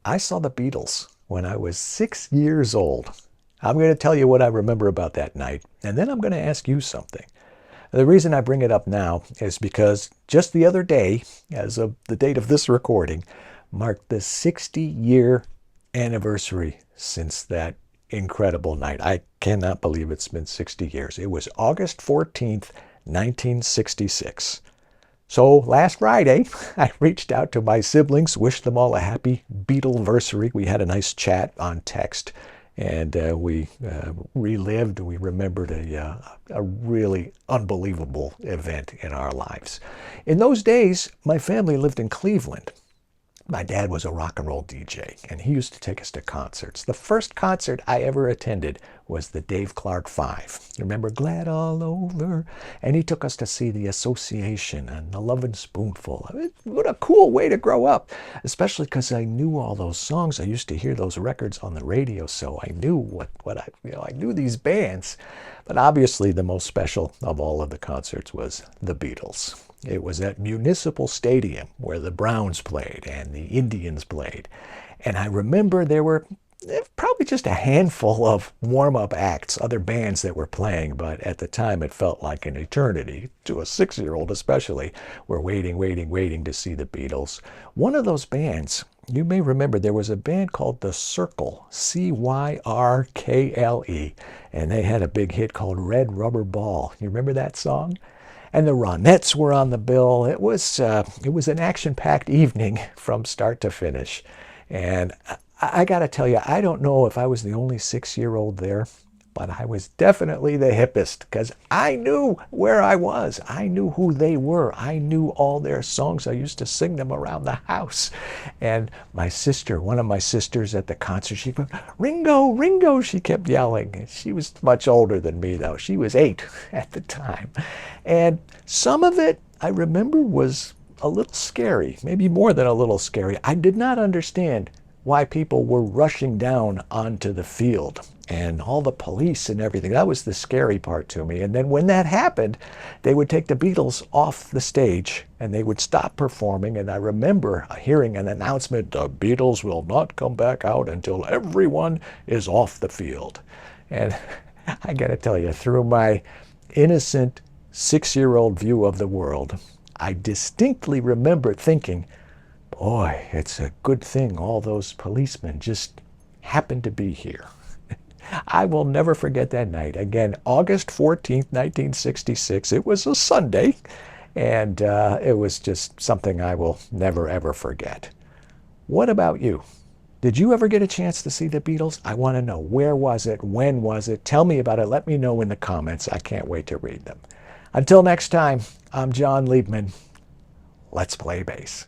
I saw the Beatles when I was 6 years old. I'm going to tell you what I remember about that night, and then I'm going to ask you something. The reason I bring it up now is because just the other day, as of the date of this recording, marked the 60-year anniversary since that incredible night. I cannot believe it's been 60 years. It was August 14th, 1966. So last Friday, I reached out to my siblings, wished them all a happy Beatleversary. We had a nice chat on text, and we relived, we remembered a really unbelievable event in our lives. In those days, my family lived in Cleveland. My dad was a rock and roll DJ, and he used to take us to concerts. The first concert I ever attended was the Dave Clark 5. You remember Glad All Over? And he took us to see the Association and the Lovin' Spoonful. What a cool way to grow up, especially because I knew all those songs. I used to hear those records on the radio, so I knew I knew these bands. But obviously the most special of all of the concerts was the Beatles. It was at Municipal Stadium where the Browns played and the Indians played. And I remember there were probably just a handful of warm-up acts, other bands that were playing, but at the time it felt like an eternity, to a 6-year-old especially. We're waiting to see the Beatles. One of those bands, you may remember, there was a band called The Circle, Cyrkle, and they had a big hit called Red Rubber Ball. You remember that song? And the Ronettes were on the bill. It was an action-packed evening from start to finish. And I got to tell you, I don't know if I was the only 6-year-old there, but I was definitely the hippest because I knew where I was. I knew who they were. I knew all their songs. I used to sing them around the house. And my sister, one of my sisters at the concert, she went, "Ringo, Ringo," she kept yelling. She was much older than me, though. She was 8 at the time. And some of it, I remember, was a little scary, maybe more than a little scary. I did not understand why people were rushing down onto the field and all the police and everything. That was the scary part to me. And then when that happened, they would take the Beatles off the stage and they would stop performing. And I remember hearing an announcement, "The Beatles will not come back out until everyone is off the field." And I got to tell you, through my innocent 6-year-old view of the world, I distinctly remember thinking, boy, it's a good thing all those policemen just happened to be here. I will never forget that night. Again, August 14th, 1966. It was a Sunday, and it was just something I will never, ever forget. What about you? Did you ever get a chance to see the Beatles? I want to know. Where was it? When was it? Tell me about it. Let me know in the comments. I can't wait to read them. Until next time, I'm John Liebman. Let's play bass.